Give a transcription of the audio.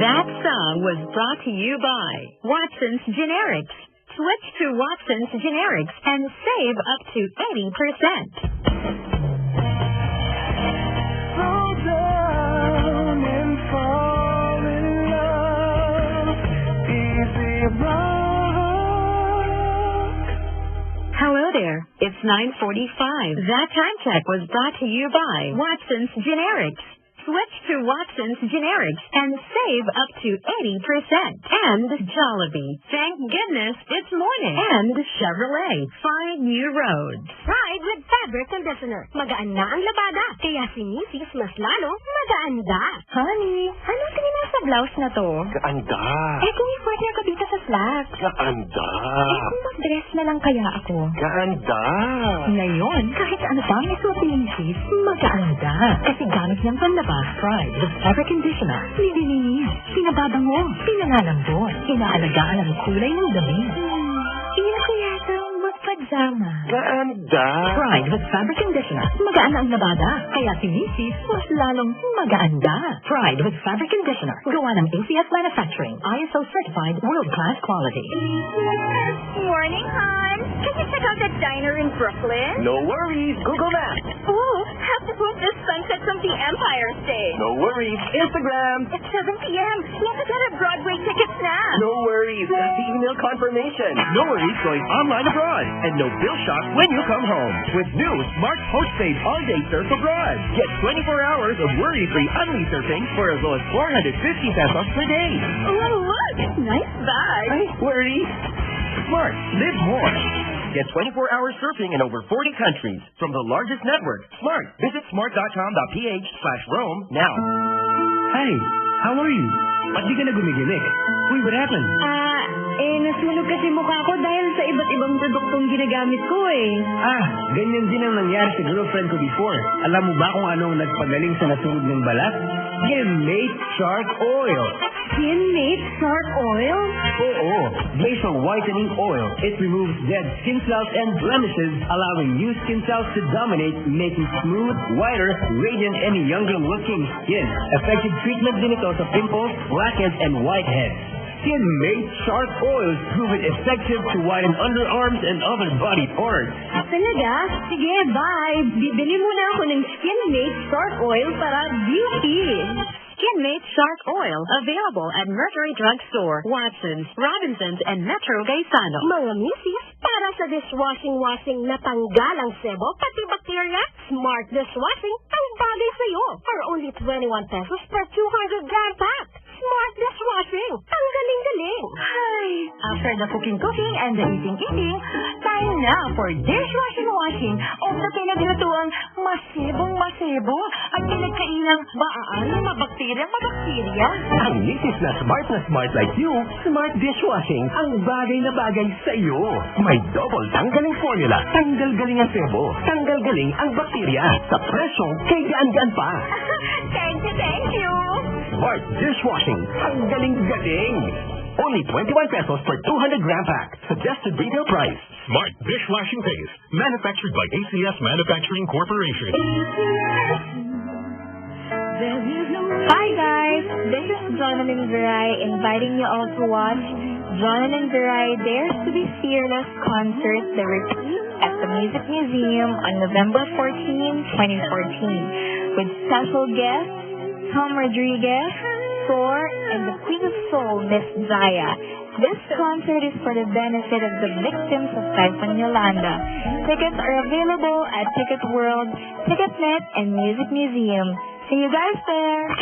That song was brought to you by Watson's Generics. Switch to Watson's Generics and save up to 80%. Slow down and fall in love. Easy rock. Hello there. It's 9:45. That time check was brought to you by Watson's Generics. Switch to Watson's Generics and save up to 80%. And Jollibee. Thank goodness it's morning. And Chevrolet. Find new roads. Pride with fabric conditioner. Magaan na ang labada. Kaya si Mrs. mas lalo magaanda. Honey, ano tingin mo sa blouse na to? Kaanda. Eh kung i-partner ka dito sa slacks. Kaanda. Eh kung mag-dress na lang kaya ako. Kaanda. Ngayon, kahit ano pa ang isuot ni Mrs., magaanda. Kasi gamit niyang panlabas, Pride with fabric conditioner. Nililinis, pinababango, pinalalambot, inaalagaan ang kulay ng damit. Iyan ko yata ang magpagsama. Kaanda. Pride with fabric conditioner. Magaan ang labada, kaya si Mrs. mas lalong magaanda. Pride with fabric conditioner. Gawa ng ACS Manufacturing. ISO certified world-class quality. Morning, hon. Can you check out that diner in Brooklyn? No worries. Google Maps. Ooh, have to post the sunset from the Empire State. No worries. Instagram. It's 7 p.m. Let's get our Broadway tickets now. No worries. That's the email confirmation. No worries going online abroad. And no bill shock when you come home. With new Smart Postpaid All-Day Surf Abroad. Get 24 hours of worry-free unlimited surfing for as low as 450 pesos per day. Oh, look. Nice bag. Don't worry. Smart. Live more. Get 24-hour surfing in over 40 countries from the largest network, Smart. Visit smart.com.ph/roam now. Hi, how are you? Ba't di ka na gumigilik? Uy, what happened? Nasunog kasi mukha ko dahil sa iba't ibang produktong ginagamit ko eh. Ganyan din ang nangyari sa girlfriend ko before. Alam mo ba kung anong nagpagaling sa nasunog ng balat? Skinmate Shark Oil. Skinmate Shark Oil? Oo, Glacial Whitening Oil. It removes dead skin cells and blemishes, allowing new skin cells to dominate, making smooth, whiter, radiant, and younger-looking skin. Effective treatment din ito sa pimples, blackheads, and whiteheads. Skinmate Shark Oil is proven effective to whiten underarms and other body parts. Talaga? Sige, bye. Bibili muna ako ng Skinmate Shark Oil para beauty. Skinmate Shark Oil, available at Mercury Drug Store, Watson's, Robinsons, and Metro Gaisano. Mga misis, para sa dishwashing na tanggal ang sebo, pati bakterya, Smart Dishwashing ang bagay sa'yo. For only 21 pesos per 200-gram pack. Smart Dishwashing, ang galing-galing. Hi! After the cooking and the eating, time na for dishwashing o sa pinaglutuang masibong-masibo at pinagkainang maaaring mabakterya. Ang latest na smart like you, Smart Dishwashing, ang bagay na bagay sa iyo. May double tanggaling formula, tanggal galing ang sebo, tanggal galing ang bakterya, sa presyong kay gaan-gaan pa. Thank you. Smart Dishwashing, ang galing-galing. Only 21 pesos per 200-gram pack. Suggested retail price. Smart Dishwashing Paste. Manufactured by ACS Manufacturing Corporation. Hi guys! This is Jonathan Viray inviting you all to watch Jonathan Viray Dares to be Fearless concert, The Repeat, at the Music Museum on November 14, 2014, with special guests Tom Rodriguez, Thor, and the Queen of Soul, Miss Zaya. This concert is for the benefit of the victims of Typhoon Yolanda. Tickets are available at Ticket World, Ticketnet, and Music Museum. See you guys there!